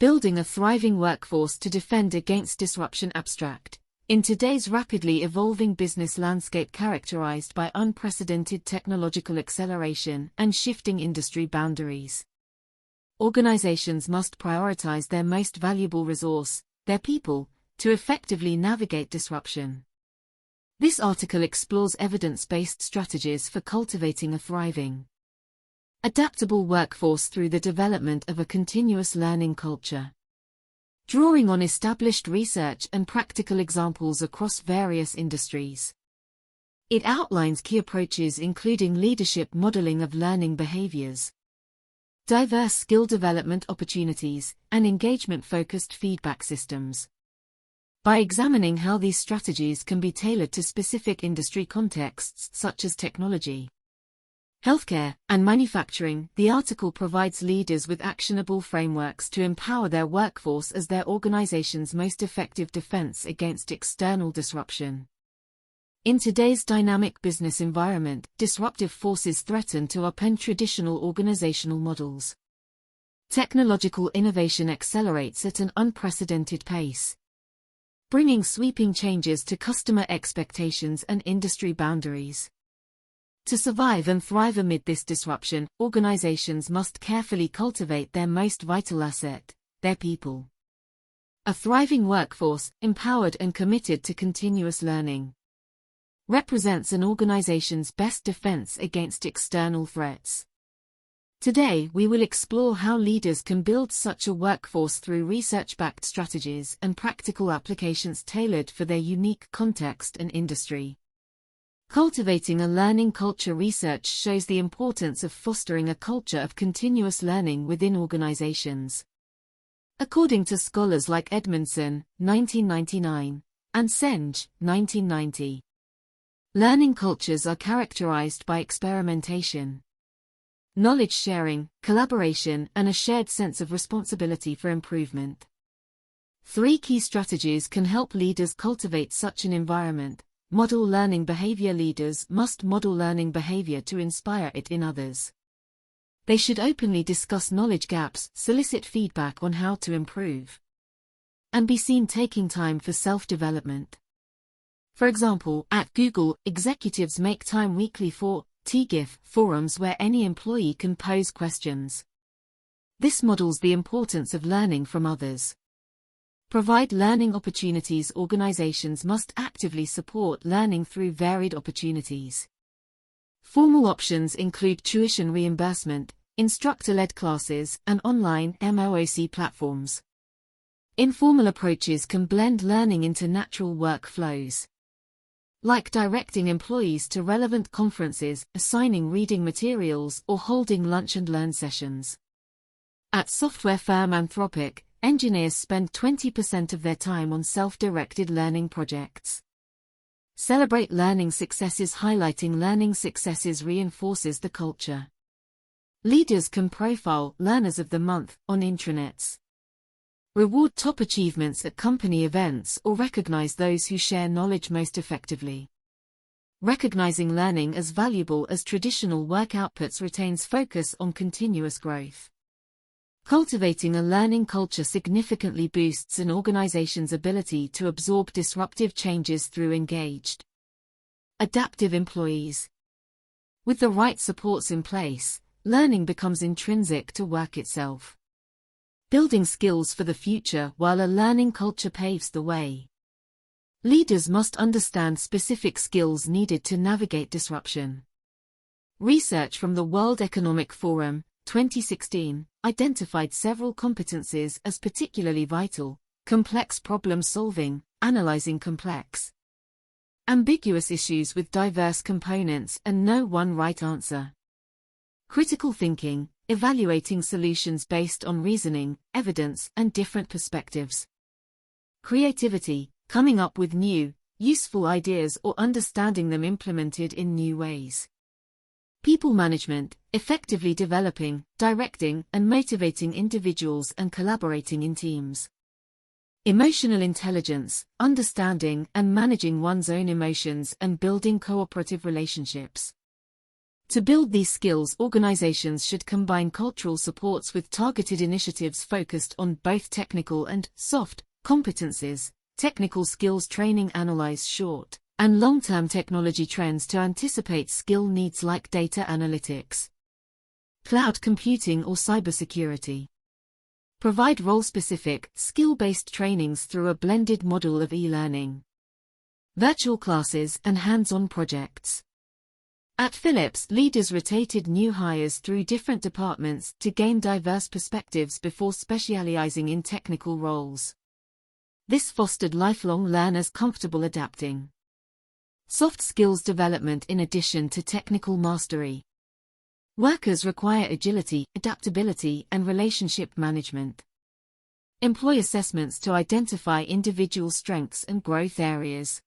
Building a thriving workforce to defend against disruption. Abstract. In today's rapidly evolving business landscape characterized by unprecedented technological acceleration and shifting industry boundaries, organizations must prioritize their most valuable resource, their people, to effectively navigate disruption. This article explores evidence-based strategies for cultivating a thriving, adaptable workforce through the development of a continuous learning culture. Drawing on established research and practical examples across various industries, it outlines key approaches including leadership modeling of learning behaviors, diverse skill development opportunities, and engagement-focused feedback systems. By examining how these strategies can be tailored to specific industry contexts such as technology, healthcare, and manufacturing, the article provides leaders with actionable frameworks to empower their workforce as their organization's most effective defense against external disruption. In today's dynamic business environment, disruptive forces threaten to upend traditional organizational models. Technological innovation accelerates at an unprecedented pace, bringing sweeping changes to customer expectations and industry boundaries. To survive and thrive amid this disruption, organizations must carefully cultivate their most vital asset, their people. A thriving workforce, empowered and committed to continuous learning, represents an organization's best defense against external threats. Today, we will explore how leaders can build such a workforce through research-backed strategies and practical applications tailored for their unique context and industry. Cultivating a learning culture. Research shows the importance of fostering a culture of continuous learning within organizations. According to scholars like Edmondson, 1999, and Senge, 1990, learning cultures are characterized by experimentation, knowledge sharing, collaboration, and a shared sense of responsibility for improvement. 3 key strategies can help leaders cultivate such an environment. Model learning behavior. Leaders must model learning behavior to inspire it in others. They should openly discuss knowledge gaps, solicit feedback on how to improve, and be seen taking time for self-development. For example, at Google, executives make time weekly for TGIF forums where any employee can pose questions. This models the importance of learning from others. Provide learning opportunities. Organizations must actively support learning through varied opportunities. Formal options include tuition reimbursement, instructor-led classes, and online MOOC platforms. Informal approaches can blend learning into natural workflows, like directing employees to relevant conferences, assigning reading materials, or holding lunch and learn sessions. At software firm Anthropic, engineers spend 20% of their time on self-directed learning projects. Celebrate learning successes. Highlighting learning successes reinforces the culture. Leaders can profile Learners of the Month on intranets, reward top achievements at company events, or recognize those who share knowledge most effectively. Recognizing learning as valuable as traditional work outputs retains focus on continuous growth. Cultivating a learning culture significantly boosts an organization's ability to absorb disruptive changes through engaged, adaptive employees. With the right supports in place, learning becomes intrinsic to work itself, building skills for the future while a learning culture paves the way. Leaders must understand specific skills needed to navigate disruption. Research from the World Economic Forum, 2016, identified several competencies as particularly vital: complex problem solving, analyzing complex, ambiguous issues with diverse components and no one right answer; critical thinking, evaluating solutions based on reasoning, evidence, and different perspectives; creativity, coming up with new, useful ideas or understanding them implemented in new ways; people management, effectively developing, directing, and motivating individuals and collaborating in teams; emotional intelligence, understanding and managing one's own emotions and building cooperative relationships; To build these skills, organizations should combine cultural supports with targeted initiatives focused on both technical and soft competencies. Technical skills training analyze short and long-term technology trends to anticipate skill needs like data analytics, cloud computing or cybersecurity. Provide role-specific, skill-based trainings through a blended model of e-learning, virtual classes, and hands-on projects. At Philips, leaders rotated new hires through different departments to gain diverse perspectives before specializing in technical roles. This fostered lifelong learners comfortable adapting. Soft skills development in addition to technical mastery. Workers require agility, adaptability, and relationship management. Employ assessments to identify individual strengths and growth areas.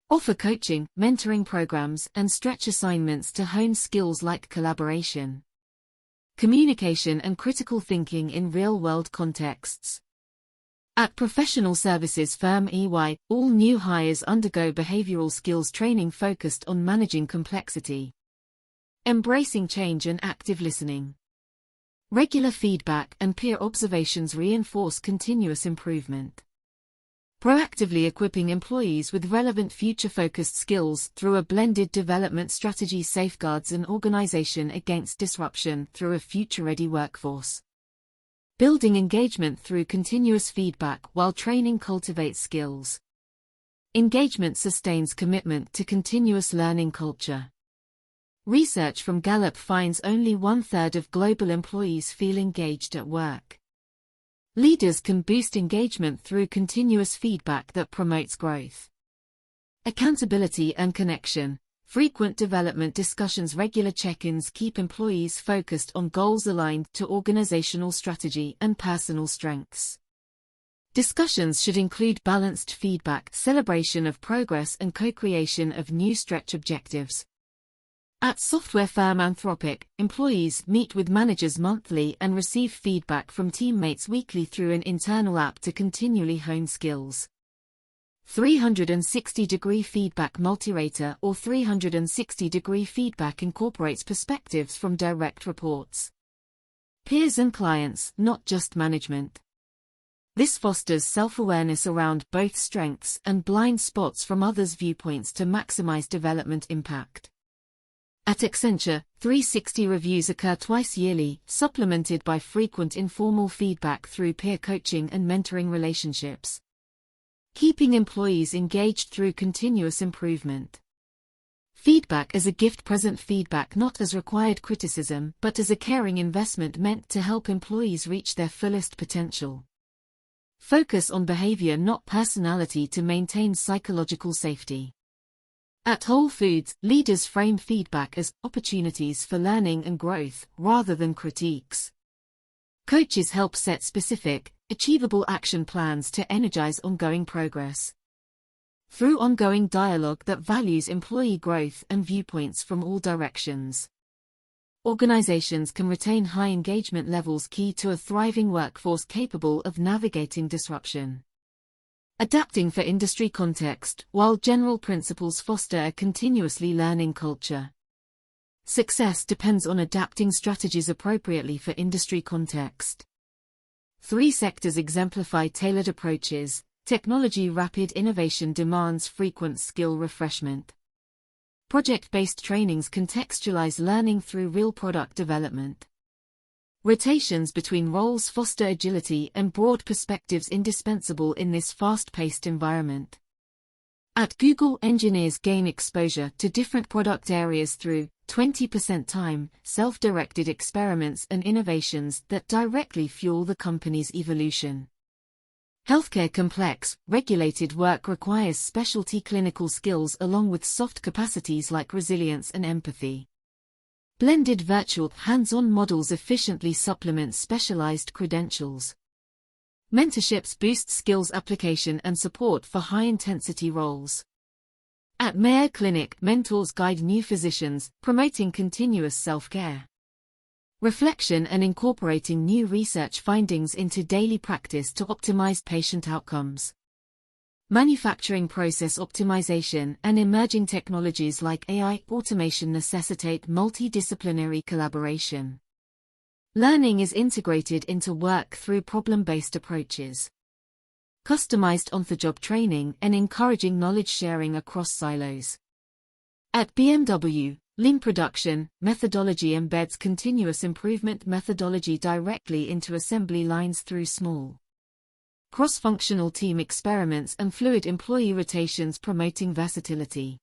Offer coaching, mentoring programs, and stretch assignments to hone skills like collaboration, communication, and critical thinking in real-world contexts. At professional services firm EY, all new hires undergo behavioral skills training focused on managing complexity, embracing change, and active listening. Regular feedback and peer observations reinforce continuous improvement. Proactively equipping employees with relevant future-focused skills through a blended development strategy safeguards an organization against disruption through a future-ready workforce. Building engagement through continuous feedback while training cultivates skills. Engagement sustains commitment to continuous learning culture. Research from Gallup finds only 1/3 of global employees feel engaged at work. Leaders can boost engagement through continuous feedback that promotes growth. Accountability and connection. Frequent development discussions, regular check-ins keep employees focused on goals aligned to organizational strategy and personal strengths. Discussions should include balanced feedback, celebration of progress, and co-creation of new stretch objectives. At software firm Anthropic, employees meet with managers monthly and receive feedback from teammates weekly through an internal app to continually hone skills. 360-degree feedback multi-rater or 360-degree feedback incorporates perspectives from direct reports, peers and clients, not just management. This fosters self-awareness around both strengths and blind spots from others' viewpoints to maximize development impact. At Accenture, 360 reviews occur twice yearly, supplemented by frequent informal feedback through peer coaching and mentoring relationships. Keeping employees engaged through continuous improvement. Feedback as a gift, present feedback not as required criticism, but as a caring investment meant to help employees reach their fullest potential. Focus on behavior, not personality, to maintain psychological safety. At Whole Foods, leaders frame feedback as opportunities for learning and growth, rather than critiques. Coaches help set specific, achievable action plans to energize ongoing progress. Through ongoing dialogue that values employee growth and viewpoints from all directions. Organizations can retain high engagement levels, key to a thriving workforce capable of navigating disruption. Adapting for industry context, while general principles foster a continuously learning culture. Success depends on adapting strategies appropriately for industry context. 3 sectors exemplify tailored approaches. Technology. Rapid innovation demands frequent skill refreshment. Project-based trainings contextualize learning through real product development. Rotations between roles foster agility and broad perspectives, indispensable in this fast-paced environment. At Google, engineers gain exposure to different product areas through 20% time, self-directed experiments and innovations that directly fuel the company's evolution. Healthcare. Complex, regulated work requires specialty clinical skills along with soft capacities like resilience and empathy. Blended virtual, hands-on models efficiently supplement specialized credentials. Mentorships boost skills application and support for high-intensity roles. At Mayo Clinic, mentors guide new physicians, promoting continuous self-care. Reflection and incorporating new research findings into daily practice to optimize patient outcomes. Manufacturing process optimization and emerging technologies like AI automation necessitate multidisciplinary collaboration. Learning is integrated into work through problem-based approaches, customized on-the-job training, and encouraging knowledge sharing across silos. At BMW, Lean production methodology embeds continuous improvement methodology directly into assembly lines through small, cross-functional team experiments and fluid employee rotations promoting versatility.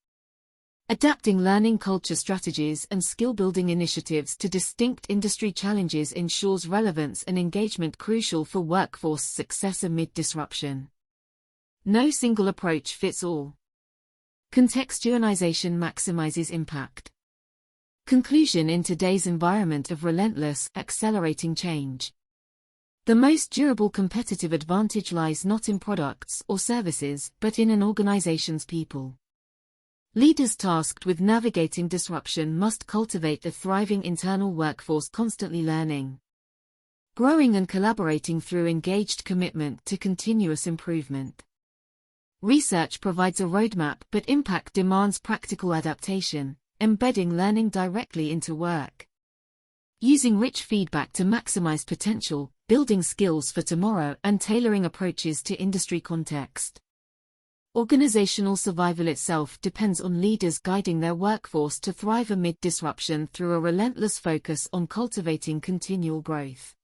Adapting learning culture strategies and skill-building initiatives to distinct industry challenges ensures relevance and engagement crucial for workforce success amid disruption. No single approach fits all. Contextualization maximizes impact. Conclusion: in today's environment of relentless, accelerating change, the most durable competitive advantage lies not in products or services, but in an organization's people. Leaders tasked with navigating disruption must cultivate a thriving internal workforce constantly learning, growing and collaborating through engaged commitment to continuous improvement. Research provides a roadmap, but impact demands practical adaptation, embedding learning directly into work. Using rich feedback to maximize potential, building skills for tomorrow, and tailoring approaches to industry context. Organizational survival itself depends on leaders guiding their workforce to thrive amid disruption through a relentless focus on cultivating continual growth.